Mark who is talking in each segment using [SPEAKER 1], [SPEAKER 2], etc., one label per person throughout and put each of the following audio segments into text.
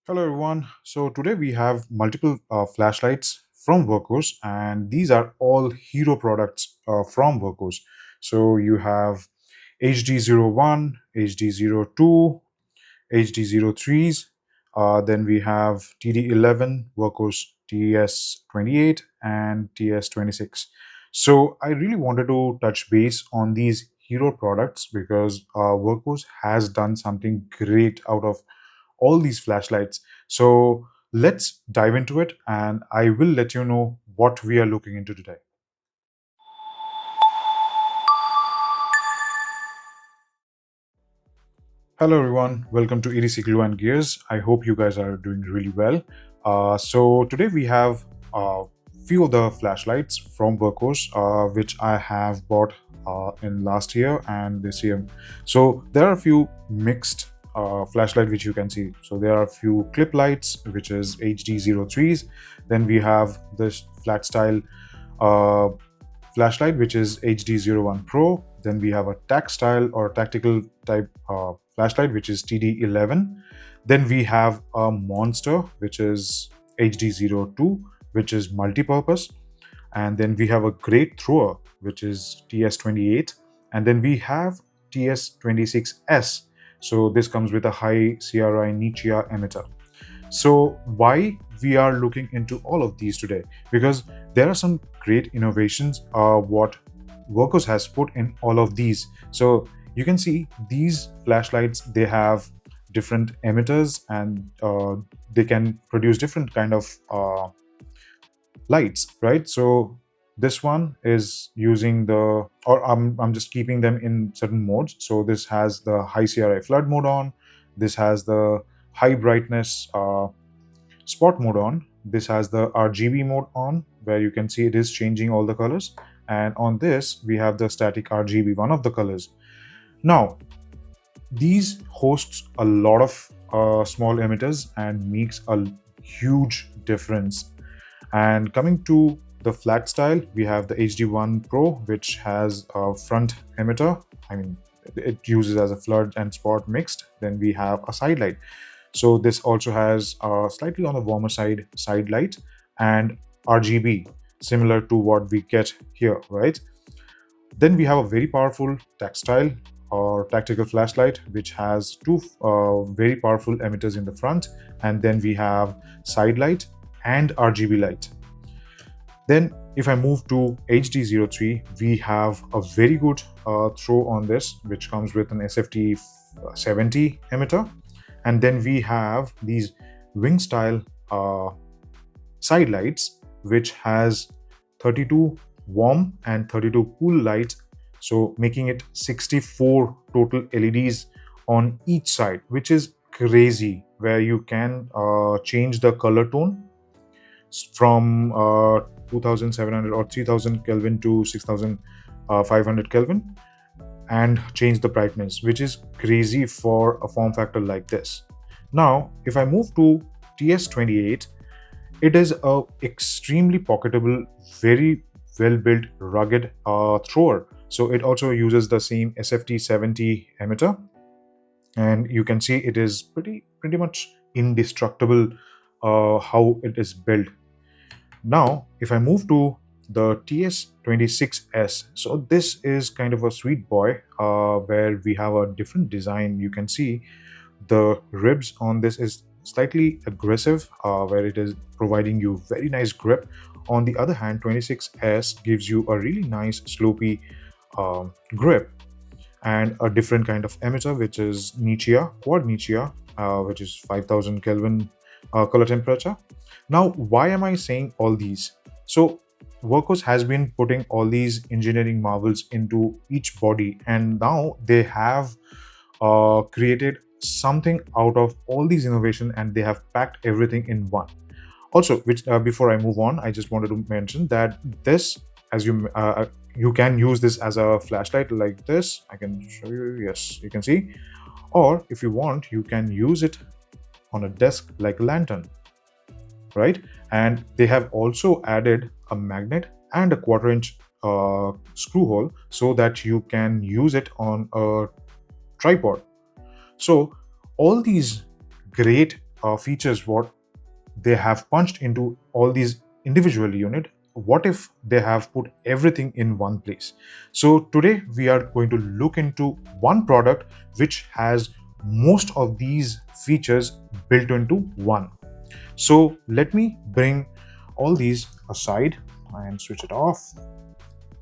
[SPEAKER 1] Hello everyone. So today we have multiple flashlights from Wurkkos, and these are all hero products from Wurkkos. So you have HD01, HD02, HD03s. Then we have TD11, Wurkkos TS28, and TS26. So I really wanted to touch base on these hero products because Wurkkos has done something great out of all these flashlights. So let's dive into it and I will let you know what we are looking into today. Hello everyone, welcome to EDC Glue and Gears. I hope you guys are doing really well. So today we have a few of the flashlights from Wurkkos, which I have bought in last year and this year. So there are a few mixed flashlight which you can see. So there are a few clip lights, which is HD03s. Then we have this flat style uh, flashlight, which is HD01 Pro. Then we have a tac style or tactical type flashlight, which is TD11. Then we have a monster, which is HD02, which is multi-purpose. And then we have a great thrower, which is TS28. And then we have TS26S. So this comes with a high CRI Nichia emitter. So why we are looking into all of these today? Because there are some great innovations what Wurkkos has put in all of these. So you can see these flashlights, they have different emitters and they can produce different kind of lights, right? So this one is using the, or I'm just keeping them in certain modes. So this has the high CRI flood mode on, this has the high brightness spot mode on, this has the RGB mode on, where you can see it is changing all the colors, and on this we have the static RGB, one of the colors. Now these hosts a lot of small emitters and makes a huge difference. And coming to the flat style, we have the HD1 Pro, which has a front emitter. I mean, it uses as a flood and spot mixed. Then we have a side light. So this also has a slightly on the warmer side light and RGB, similar to what we get here, right? Then we have a very powerful tactile or tactical flashlight, which has two very powerful emitters in the front, and then we have side light and RGB light. Then if I move to HD03, we have a very good throw on this, which comes with an SFT 70 emitter. And then we have these wing style side lights, which has 32 warm and 32 cool lights, so making it 64 total LEDs on each side, which is crazy, where you can change the color tone from 2700 or 3000 Kelvin to 6500 Kelvin and change the brightness, which is crazy for a form factor like this. Now, if I move to TS28, it is a extremely pocketable, very well built, rugged thrower. So it also uses the same SFT 70 emitter, and you can see it is pretty much indestructible how it is built. Now, if I move to the TS26S, so this is kind of a sweet boy where we have a different design. You can see the ribs on this is slightly aggressive, where it is providing you very nice grip. On the other hand, 26S gives you a really nice slopey grip and a different kind of emitter, which is Nichia, quad Nichia, which is 5000 Kelvin color temperature. Now, why am I saying all these? So Wurkkos has been putting all these engineering marvels into each body, and now they have created something out of all these innovation, and they have packed everything in one. Also, which before I move on, I just wanted to mention that this, as you can use this as a flashlight like this. I can show you. Yes, you can see. Or if you want, you can use it on a desk like a lantern, right? And they have also added a magnet and a 1/4 inch screw hole so that you can use it on a tripod. So all these great features what they have punched into all these individual unit, what if they have put everything in one place? So today we are going to look into one product which has most of these features built into one. So let me bring all these aside and switch it off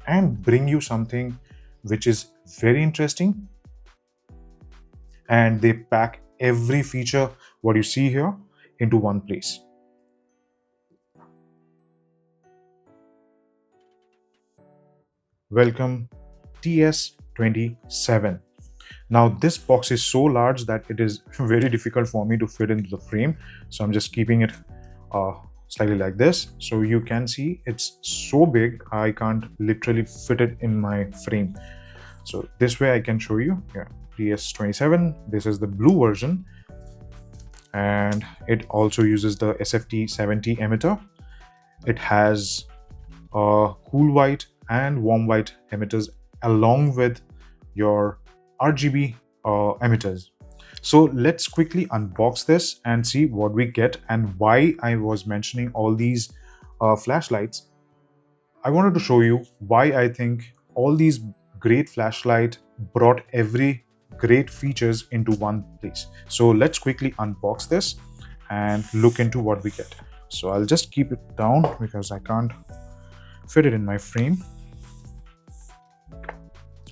[SPEAKER 1] and bring you something which is very interesting, and they pack every feature what you see here into one place. Welcome TS27. Now this box is so large that it is very difficult for me to fit into the frame, so I'm just keeping it slightly like this. So you can see it's so big I can't literally fit it in my frame. So this way I can show you. Yeah, TS27, this is the blue version, and it also uses the SFT70 emitter. It has cool white and warm white emitters along with your RGB emitters. So let's quickly unbox this and see what we get and why I was mentioning all these flashlights. I wanted to show you why I think all these great flashlight brought every great features into one place. So let's quickly unbox this and look into what we get. So I'll just keep it down because I can't fit it in my frame.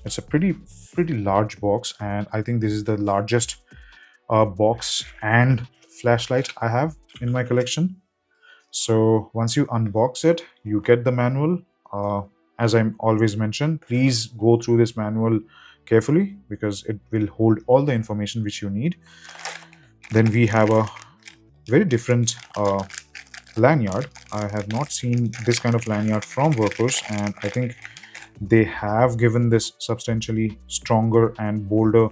[SPEAKER 1] It's a pretty large box, and I think this is the largest box and flashlight I have in my collection. So once you unbox it, you get the manual. As I always mention, please go through this manual carefully because it will hold all the information which you need. Then we have a very different lanyard. I have not seen this kind of lanyard from Wurkkos, and I think they have given this substantially stronger and bolder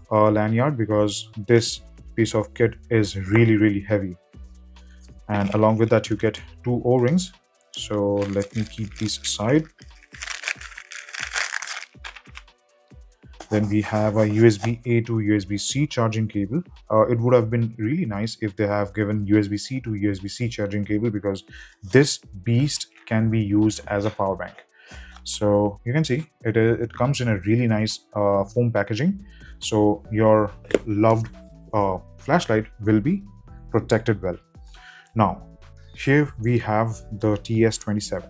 [SPEAKER 1] lanyard because this piece of kit is really heavy. And along with that you get two O-rings. So let me keep these aside. Then we have a USB-A to USB-C charging cable. It would have been really nice if they have given USB-C to USB-C charging cable because this beast can be used as a power bank. So you can see it comes in a really nice foam packaging, so your loved flashlight will be protected well. Now here we have the TS27.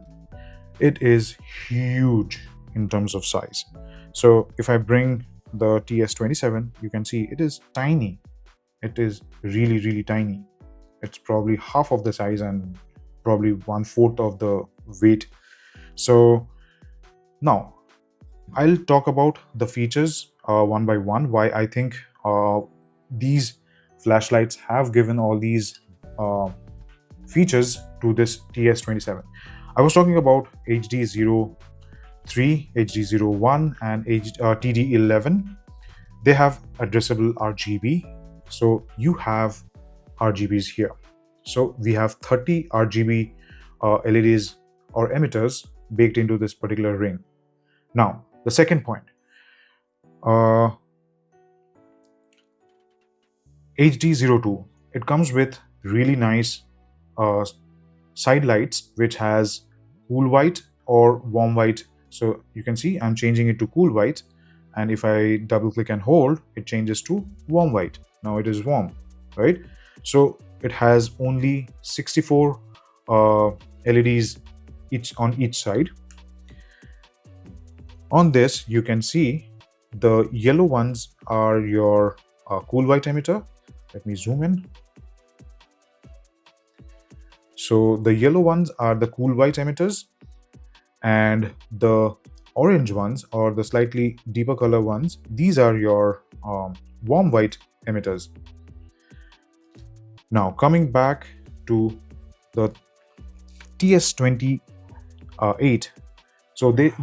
[SPEAKER 1] It is huge in terms of size. So if I bring the TS27, you can see it is tiny. It is really tiny. It's probably half of the size and probably 1/4 of the weight. So now I'll talk about the features one by one, why I think these flashlights have given all these features to this TS27. I was talking about HD03, HD01 and TD11. They have addressable RGB. So you have RGBs here. So we have 30 RGB LEDs or emitters baked into this particular ring. Now, the second point, HD02, it comes with really nice side lights which has cool white or warm white. So you can see I'm changing it to cool white, and if I double click and hold, it changes to warm white. Now it is warm, right? So it has only 64 LEDs on each side. On this, you can see the yellow ones are your cool white emitter. Let me zoom in. So the yellow ones are the cool white emitters, and the orange ones or the slightly deeper color ones, these are your warm white emitters. Now coming back to the TS28, so they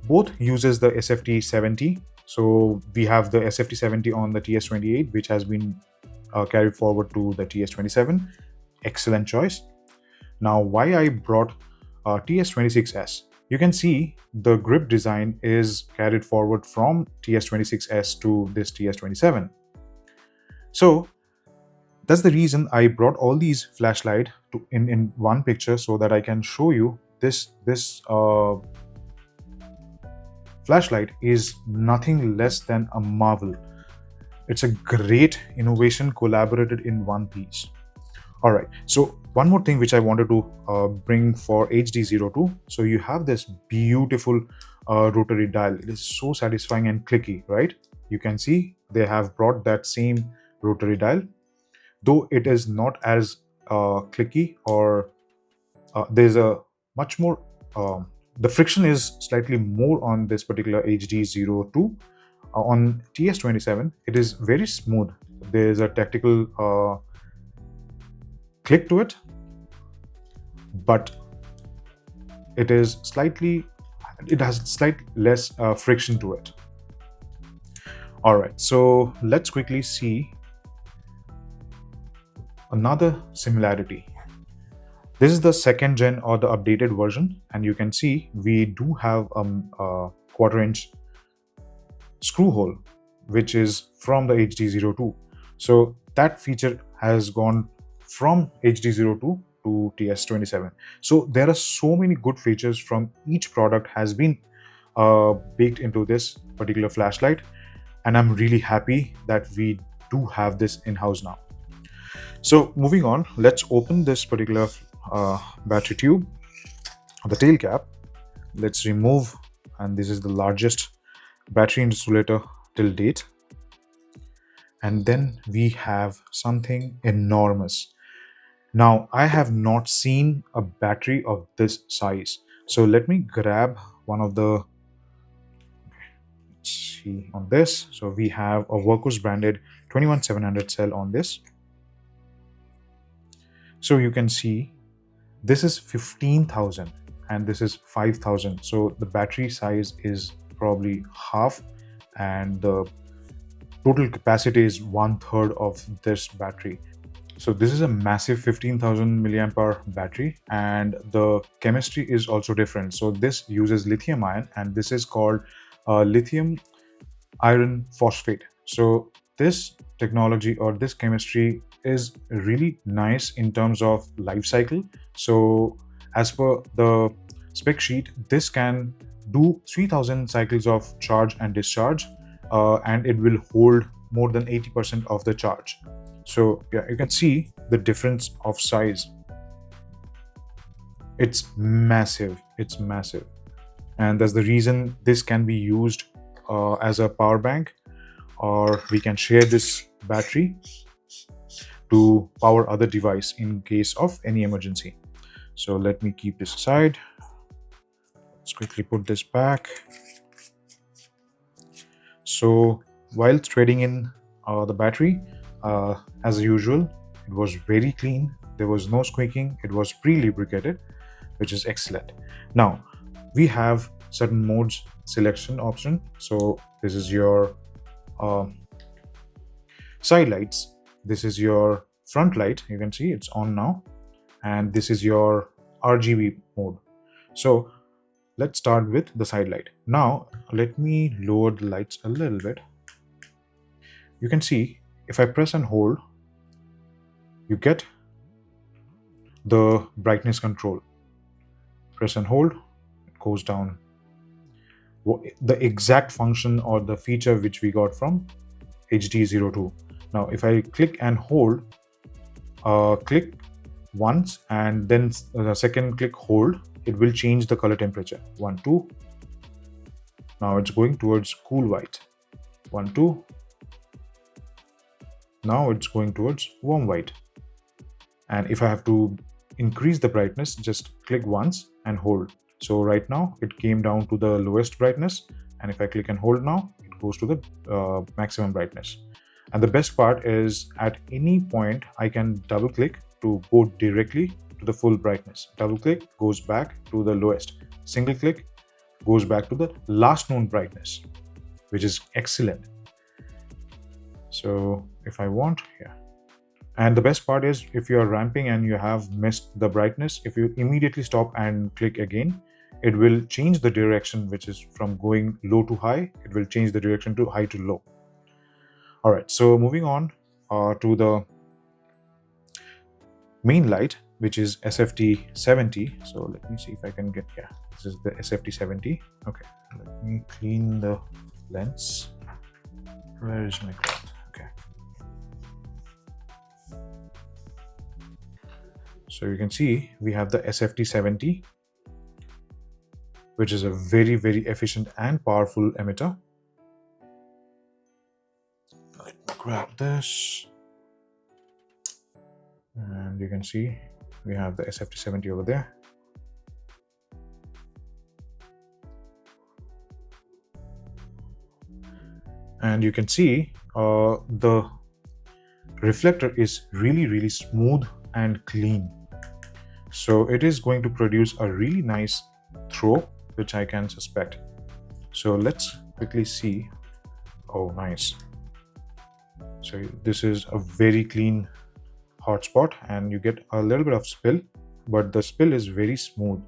[SPEAKER 1] both uses the SFT70. So we have the SFT70 on the TS28, which has been carried forward to the TS27. Excellent choice. Now why I brought TS26S? You can see the grip design is carried forward from TS26S to this TS27. So That's the reason I brought all these flashlight to in one picture, so that I can show you this flashlight is nothing less than a marvel. It's a great innovation collaborated in one piece. All right, so one more thing which I wanted to bring for HD02. So you have this beautiful rotary dial. It is so satisfying and clicky, right? You can see they have brought that same rotary dial, though it is not as clicky, or there's a much more the friction is slightly more on this particular HD02. On TS27 it is very smooth. There's a tactical click to it, but it has slightly less friction to it. All right, so let's quickly see another similarity. This is the second gen or the updated version, and you can see we do have a quarter-inch screw hole, which is from the HD02. So that feature has gone from HD02 to TS27. So there are so many good features from each product has been baked into this particular flashlight, and I'm really happy that we do have this in-house now. So moving on, let's open this particular battery tube, the tail cap. Let's remove, and this is the largest battery insulator till date. And then we have something enormous. Now, I have not seen a battery of this size. So let me grab one of the, let's see on this. So we have a Wurkkos branded 21700 cell on this. So you can see this is 15,000 and this is 5,000. So the battery size is probably half, and the total capacity is 1/3 of this battery. So this is a massive 15,000 milliamp hour battery, and the chemistry is also different. So this uses lithium ion, and this is called lithium iron phosphate. So this technology or this chemistry is really nice in terms of life cycle. So as per the spec sheet, this can do 3000 cycles of charge and discharge, and it will hold more than 80% of the charge. So yeah, you can see the difference of size. It's massive, it's massive. And that's the reason this can be used as a power bank, or we can share this battery to power other device in case of any emergency. So let me keep this aside. Let's quickly put this back. So while threading in the battery, as usual, it was very clean. There was no squeaking. It was pre-lubricated, which is excellent. Now we have certain modes selection option. So this is your side lights. This is your front light. You can see it's on now, and this is your RGB mode. So let's start with the side light. Now let me lower the lights a little bit. You can see if I press and hold, you get the brightness control. Press and hold, it goes down. The exact function or the feature which we got from HD02. Now if I click and hold, click once and then the second click hold, it will change the color temperature. 1 2. Now it's going towards cool white. 1 2. Now it's going towards warm white. And if I have to increase the brightness, just click once and hold. So right now it came down to the lowest brightness, and if I click and hold now, it goes to the maximum brightness. And the best part is at any point I can double click to go directly to the full brightness. Double click goes back to the lowest. Single click goes back to the last known brightness, which is excellent. So if I want here, and the best part is if you are ramping and you have missed the brightness, if you immediately stop and click again, it will change the direction, which is from going low to high. It will change the direction to high to low. All right, so moving on to the main light, which is SFT70. So let me see if I can get, yeah, this is the SFT70. Okay, let me clean the lens. Where is my cloth? Okay. So you can see we have the SFT70, which is a very, very efficient and powerful emitter. Let me grab this. And you can see we have the SFT70 over there. And you can see the reflector is really, really smooth and clean. So it is going to produce a really nice throw, which I can suspect. So let's quickly see. Oh, nice. So this is a very clean hotspot, and you get a little bit of spill, but the spill is very smooth.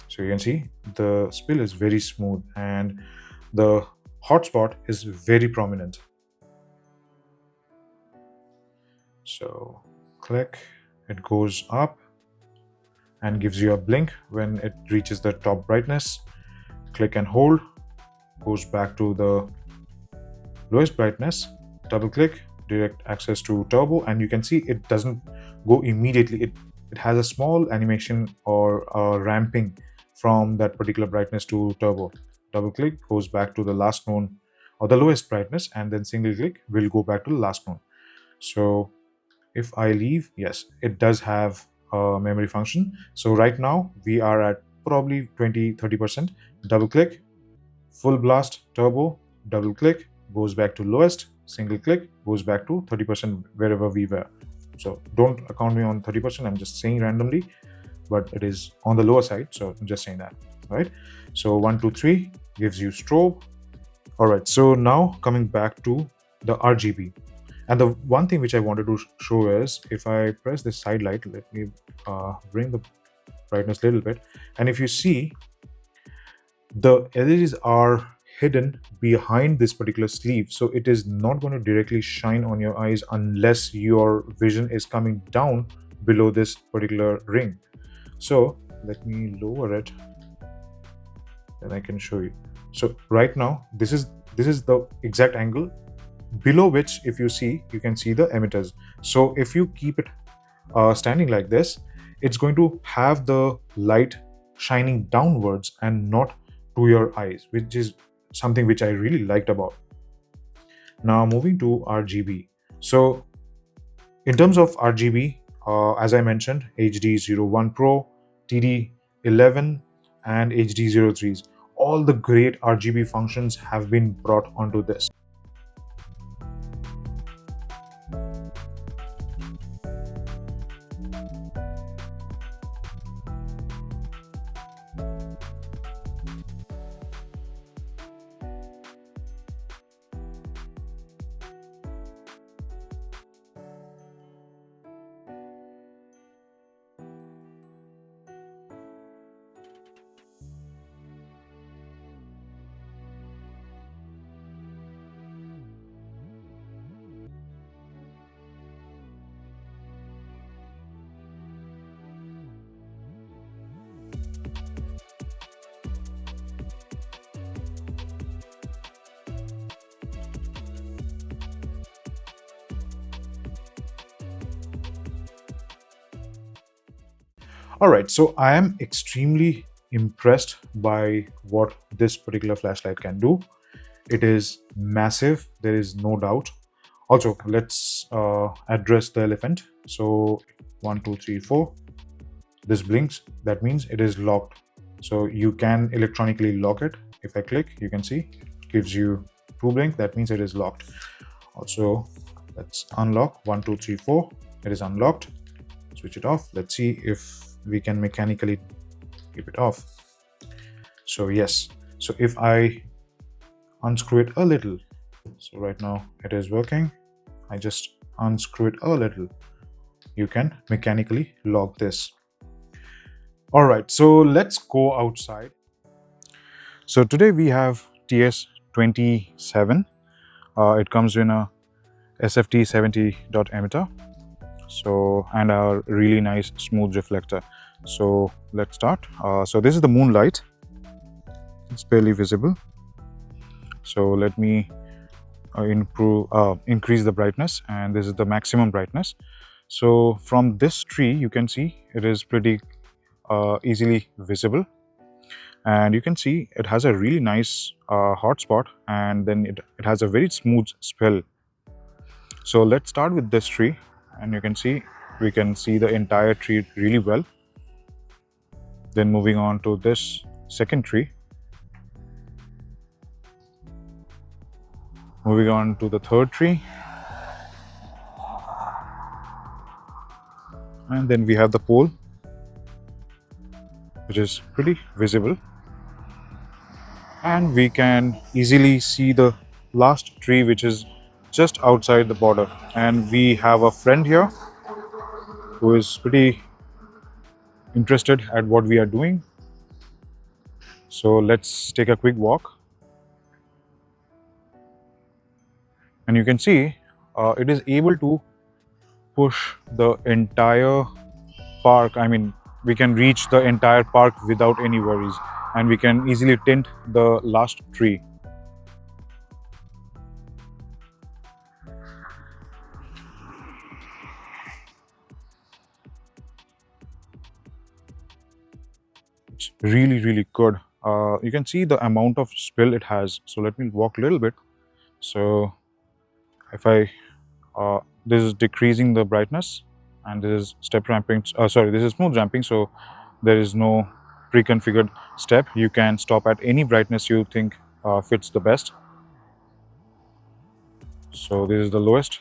[SPEAKER 1] So you can see the spill is very smooth and the hotspot is very prominent. So click, it goes up and gives you a blink when it reaches the top brightness. Click and hold, goes back to the lowest brightness. Double click, direct access to turbo, and you can see it doesn't go immediately. It has a small animation or ramping from that particular brightness to turbo. Double click goes back to the last known or the lowest brightness, and then single click will go back to the last known. So if I leave, yes, it does have a memory function. So right now we are at probably 20-30%. Double click, full blast turbo, double click goes back to lowest, single click goes back to 30% wherever we were. So don't account me on 30%, I'm just saying randomly, but it is on the lower side, so I'm just saying that, right? So 1 2 3 gives you strobe. All right, so now coming back to the RGB, and the one thing which I wanted to show is if I press this side light, let me bring the brightness a little bit, and if you see the LEDs are hidden behind this particular sleeve, so it is not going to directly shine on your eyes unless your vision is coming down below this particular ring. So let me lower it, then I can show you. So right now this is the exact angle below which, if you see, you can see the emitters. So if you keep it standing like this, it's going to have the light shining downwards and not to your eyes, which is something which I really liked about. Now moving to RGB. So in terms of RGB, as I mentioned, HD01 Pro, TD11 and HD03s, all the great RGB functions have been brought onto this. All right, so I am extremely impressed by what this particular flashlight can do. It is massive, there is no doubt. Also, let's address the elephant. So 1 2 3 4, this blinks, that means it is locked. So you can electronically lock it. If I click, you can see it gives you 2 blink, that means it is locked. Also, let's unlock 1 2 3 4, it is unlocked. Switch it off. Let's see if we can mechanically keep it off. So yes, so if I unscrew it a little, so right now it is working, I just unscrew it a little, you can mechanically lock this. All right, so let's go outside. So today we have TS27. It comes in a SFT70 dot emitter. So, and a really nice smooth reflector. So let's start. So this is the moonlight. It's barely visible. So let me increase the brightness, and this is the maximum brightness. So from this tree you can see it is pretty easily visible, and you can see it has a really nice hotspot, and then it has a very smooth spill. So let's start with this tree, and you can see we can see the entire tree really well. Then moving on to this second tree, moving on to the third tree, and then we have the pole, which is pretty visible, and we can easily see the last tree, which is just outside the border. And we have a friend here who is pretty interested at what we are doing. So let's take a quick walk, and you can see it is able to push the entire park. I mean, we can reach the entire park without any worries, and we can easily tint the last tree. It's really good. You can see the amount of spill it has. So let me walk a little bit. So if I this is decreasing the brightness, and this is step ramping. Sorry, this is smooth ramping, so there is no pre-configured step. You can stop at any brightness you think fits the best. So this is the lowest.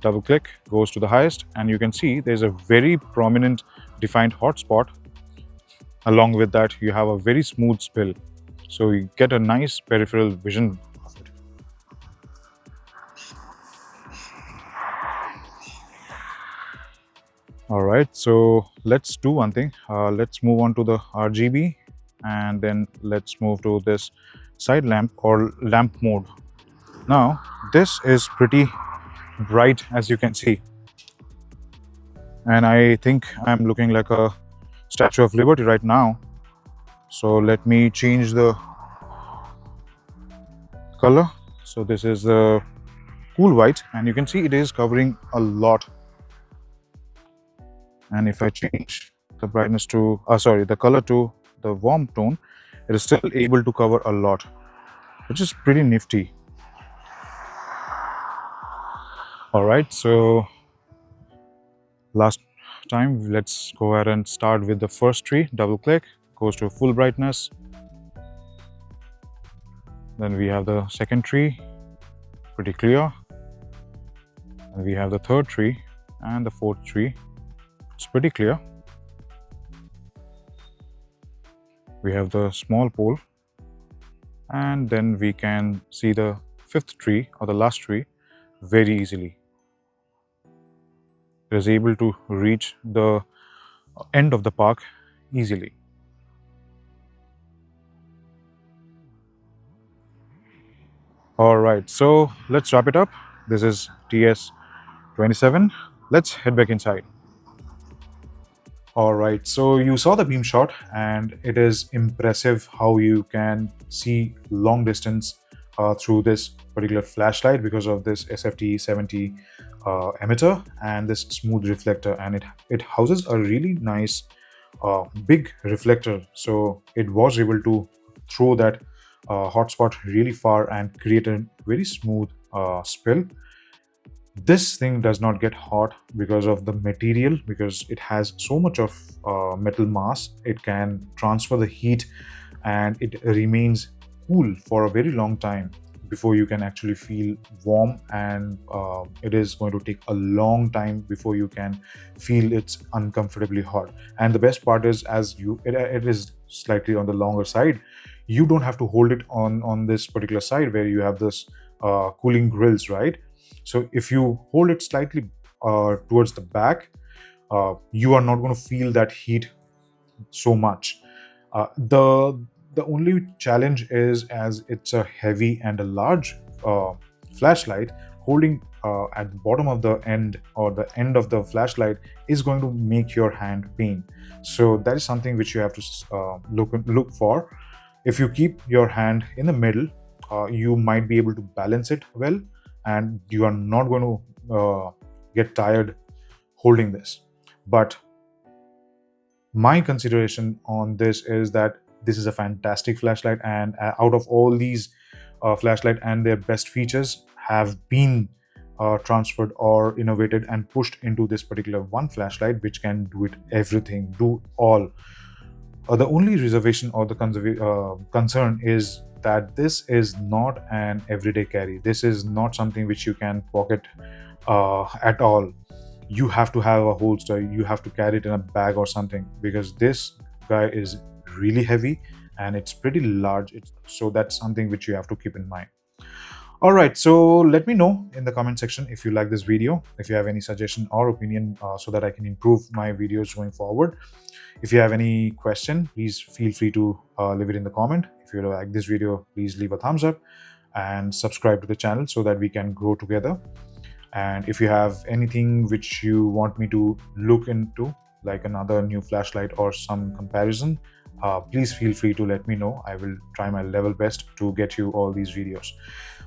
[SPEAKER 1] Double click goes to the highest, and you can see there's a very prominent defined hotspot. Along with that, you have a very smooth spill, so you get a nice peripheral vision of it. All right, so let's do one thing. Let's move on to the RGB, and then let's move to this side lamp or lamp mode. Now, this is pretty bright, as you can see, and I think I'm looking like a Statue of Liberty right now. So let me change the color. So this is the cool white, and you can see it is covering a lot. And if I change the brightness to the color to the warm tone, it is still able to cover a lot, which is pretty nifty. All right, so last time, let's go ahead and start with the first tree. Double click, goes to full brightness. Then we have the second tree, pretty clear. And we have the third tree and the fourth tree. It's pretty clear. We have the small pole, and then we can see the fifth tree or the last tree very easily. It is able to reach the end of the park easily. All right, so let's wrap it up. This is TS27. Let's head back inside. All right, so you saw the beam shot, and it is impressive how you can see long distance through this particular flashlight because of this SFT70 emitter and this smooth reflector, and it houses a really nice big reflector, so it was able to throw that hotspot really far and create a very smooth spill. This thing does not get hot because of the material, because it has so much of metal mass. It can transfer the heat, and it remains cool for a very long time before you can actually feel warm, and it is going to take a long time before you can feel it's uncomfortably hot. And the best part is, it is slightly on the longer side, you don't have to hold it on this particular side where you have this cooling grills, right? So if you hold it slightly towards the back, you are not going to feel that heat so much. The only challenge is, as it's a heavy and a large flashlight, holding at the bottom of the end, or the end of the flashlight, is going to make your hand pain. So that is something which you have to look for. If you keep your hand in the middle, you might be able to balance it well, and you are not going to get tired holding this. But my consideration on this is that this is a fantastic flashlight, and out of all these flashlight, and their best features have been transferred or innovated and pushed into this particular one flashlight, which can do it everything, do all. The only reservation or the concern is that this is not an everyday carry. This is not something which you can pocket at all. You have to have a holster, you have to carry it in a bag or something, because this guy is really heavy and it's pretty large. So that's something which you have to keep in mind. All right, so let me know in the comment section if you like this video, if you have any suggestion or opinion, so that I can improve my videos going forward. If you have any question, please feel free to leave it in the comment. If you like this video, please leave a thumbs up and subscribe to the channel so that we can grow together. And if you have anything which you want me to look into, like another new flashlight or some comparison, please feel free to let me know. I will try my level best to get you all these videos.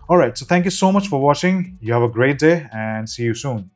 [SPEAKER 1] All right, so thank you so much for watching. You have a great day and see you soon.